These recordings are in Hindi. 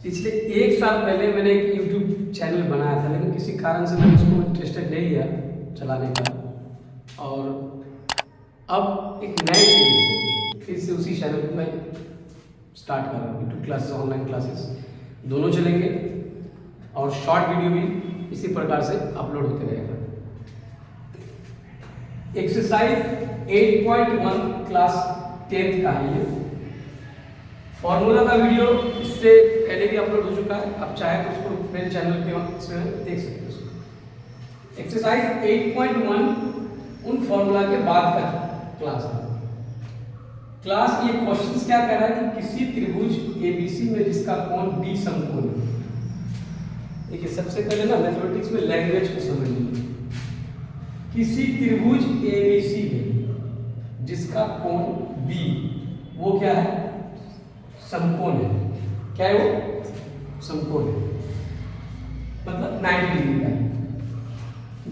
पिछले 1 साल पहले मैंने एक यूट्यूब चैनल बनाया था, लेकिन किसी कारण से मैंने उसको इंटरेस्टेड नहीं लिया चलाने का। और अब एक नए सीरीज फिर से उसी चैनल को मैं स्टार्ट कर रहा हूँ। यूट्यूब क्लासेस, ऑनलाइन क्लासेस दोनों चलेंगे और शॉर्ट वीडियो भी इसी प्रकार से अपलोड होते रहेगा। एक्सरसाइज 8.1 क्लास 10th का है ये। फॉर्मूला का वीडियो इससे पहले भी अपलोड हो चुका है, आप चाहे तो उसको मेरे चैनल पे देख सकते हो उसको। एक्सरसाइज 8.1 उन फॉर्मूला के बाद का क्लास है। क्लास ये क्वेश्चंस क्या कह रहा है कि किसी त्रिभुज एबीसी में जिसका कोण बी समकोण है। देखिए सबसे पहले ना मैथमेटिक्स में लैंग्वेज को समझ लीजिए। किसी त्रिभुज एबीसी में जिसका कोण बी वो क्या है, समकोण है। क्या है वो, समकोण है, मतलब 90 डिग्री का है,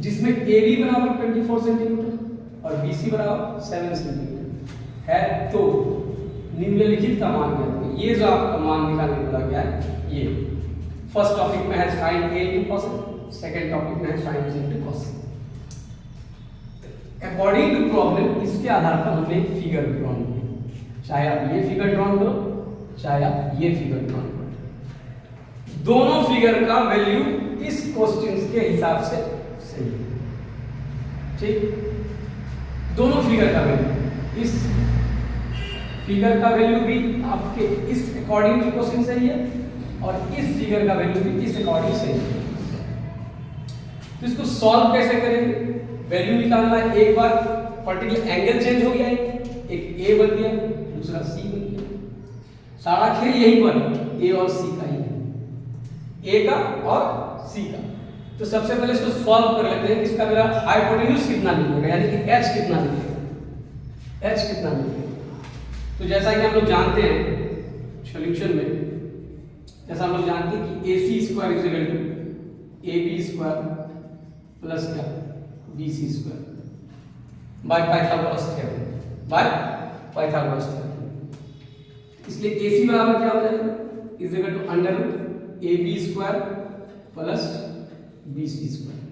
जिसमें AB बराबर 24 सेंटीमीटर और BC बराबर 7 सेंटीमीटर है। तो निम्नलिखित का मान क्या है, ये जो आपका मान निकालने वाला क्या है, ये फर्स्ट टॉपिक में है sin A into cos A, second topic में है sin C into cos A। According to problem इसके आधार पर हमें एक फिगर ड्रॉ करें, चाहे आप ये फिगर ड्रॉ करो चाहे आप ये फिगर ड्रॉ करो, दोनों फिगर का वैल्यू इस क्वेश्चन के हिसाब से सही है। ठीक, दोनों फिगर का वैल्यू, इस फिगर का वैल्यू भी आपके इस अकॉर्डिंग टू क्वेश्चन सही है और इस फिगर का वैल्यू भी इस अकॉर्डिंग सही है। तो इसको सॉल्व कैसे करेंगे, वैल्यू निकालना है। एक बार पर्टिकुलर एंगल चेंज हो गया, एक ए बन गया दूसरा सी बन गया। सारा खेल यहीं पर ए और सी का ही है, ए का और सी का। तो सबसे पहले इसको सॉल्व कर लेते हैं कि इसका मेरा हाइपोटेन्यूज कितना निकलेगा, यानी कि एच कितना निकलेगा, एच कितना निकलेगा। तो जैसा कि हम लोग जानते हैं सॉल्यूशन में, जैसा हम लोग जानते हैं कि AC square is equal to AB square plus क्या BC square by Pythagoras theorem, by Pythagoras theorem. इसलिए AC बराबर क्या हो जाएगा, is equal to under root AB square plus BC square.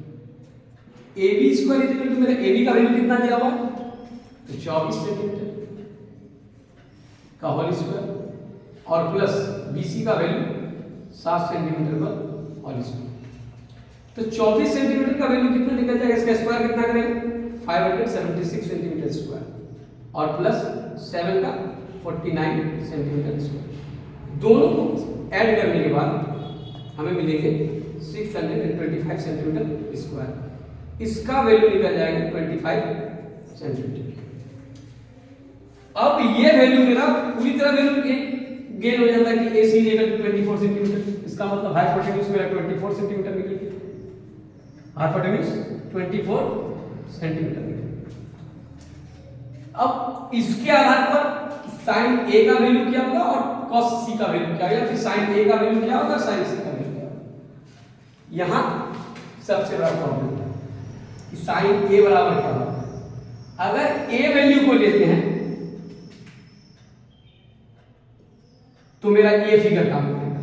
AB square is equal to मेरा AB का वैल्यू कितना दिया हुआ है, तो 24 सेंटीमीटर का होल स्क्वायर और प्लस BC का वैल्यू 7 सेंटीमीटर का होल स्क्वायर। तो 24 सेंटीमीटर का वैल्यू कितना निकल जाएगा, इसका स्क्वायर कितना करेंगे 576 सेंटीमीटर स्क्वायर और प्लस 7 का 49 सेंटीमीटर स्क्वायर। दोनों को ऐड करने के बाद हमें मिलेंगे 625 सेंटीमीटर स्क्वायर। इसका वैल्यू निकल जाएगा 25 सेंटीमीटर। अब ये वैल्यू मेरा पूरी तरह वैल्यू गेन हो जाता है कि AC इक्वल टू 24 सेंटीमीटर। इसका मतलब हाइपोटेन्यूज मेरा 24 सेंटीमीटर निकल गया, हाइपोटेन्यूज 24 सेंटीमीटर निकल गया। अब इसके आधार पर sin A का वैल्यू क्या होगा और cos C का वैल्यू क्या होगा, फिर sin A का वैल्यू क्या होगा, sin C का वैल्यू क्या होगा। यहां सबसे बड़ा प्रॉब्लम है कि sin A बराबर क्या होगा। अगर A वैल्यू को लेते हैं तो मेरा ये फिगर काम करेगा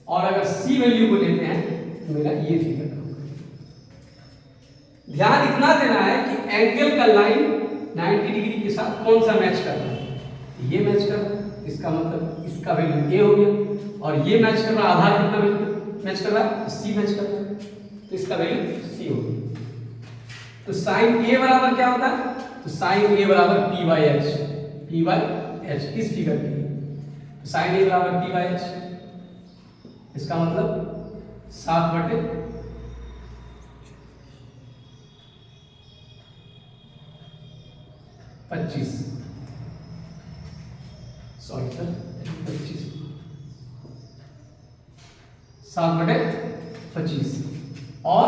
और अगर C वैल्यू को लेते हैं तो मेरा ये फिगर काम करेगा। ध्यान इतना देना है कि एंगल का लाइन 90 डिग्री के साथ कौन सा मैच कर रहा है, ये मैच कर रहा है, इसका मतलब इसका वैल्यू A हो गया। और ये मैच कर रहा है, आधार कितना मैच कर रहा है, C मैच कर रहा है, तो इसका वैल्यू C हो गया। तो sin A बराबर क्या होता है, तो sin A बराबर P बाई H इस फिगर के लिए। sin A बराबर P बाई H, इसका मतलब 7/25 सॉरी सर 25 7/25 और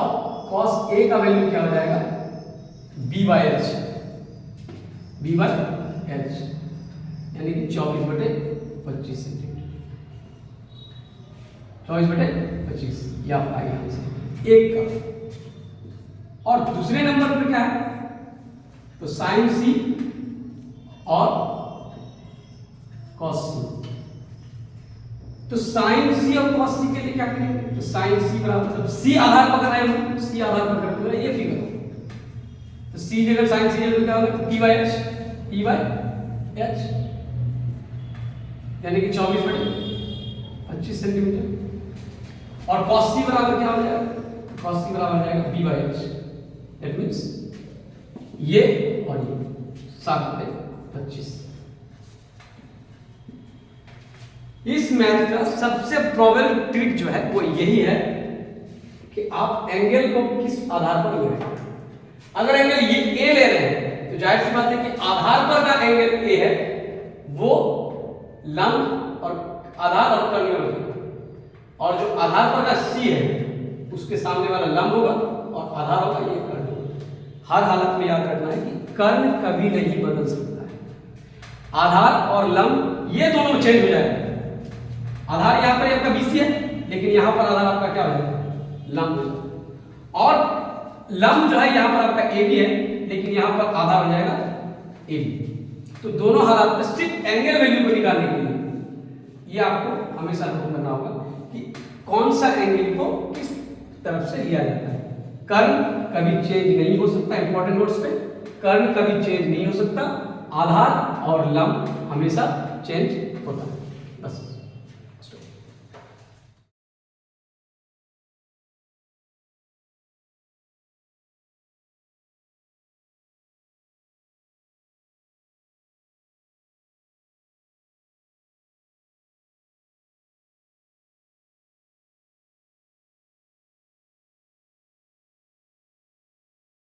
cos A का वैल्यू क्या हो जाएगा B बाई H, यानी कि 24/25 सेंटीमीटर, 24/25 ये आपका आंसर एक का। और दूसरे नंबर पर क्या है, तो sin C और cos C। तो साइन सी और कॉस सी के लिए क्या करेंगे, तो साइन सी बराबर, जब सी आधार पकड़ रहे हैं हम, सी आधार पकड़ रहे हैं, ये फिगर, तो सी जगह साइन सी जगह क्या होगा, पी बाई एच, यानी कि 24/25 सेंटीमीटर। और कॉस सी बराबर क्या हो जाएगा, कॉस सी बराबर हो जाएगा B by H, that means ये और ये 7/25। इस मैथ का सबसे प्रॉबल ट्रिक जो है वो यही है कि आप एंगल को किस आधार पर ले रहे हैं। अगर एंगल ये ए ले रहे हैं तो जाहिर सी बात है कि आधार पर का एंगल ए है वो लंब और आधार और कर्ण में होगा, और जो आधार पर का सी है उसके सामने वाला लंब होगा और आधार होगा ये कर्ण होगा। हर हालत में याद रखना है कि कर्ण कभी नहीं बदल सकता है, आधार और लंब ये दोनों चेंज हो जाएगा। आधार यहाँ पर आपका BC है, लेकिन यहाँ पर आधार आपका क्या हो जाएगा, लंब हो जाएगा। और लंब जो है यहाँ पर आपका AB है, लेकिन यहाँ पर आधार हो जाएगा AB। तो दोनों हालात में सिर्फ एंगल वैल्यू को निकालने के लिए ये आपको हमेशा नोट करना होगा कि कौन सा एंगल को किस तरफ से लिया जाता है। कर्ण कभी चेंज नहीं हो सकता, इंपॉर्टेंट नोट्स पे, कर्ण कभी चेंज नहीं हो सकता, आधार और लंब हमेशा चेंज होता है।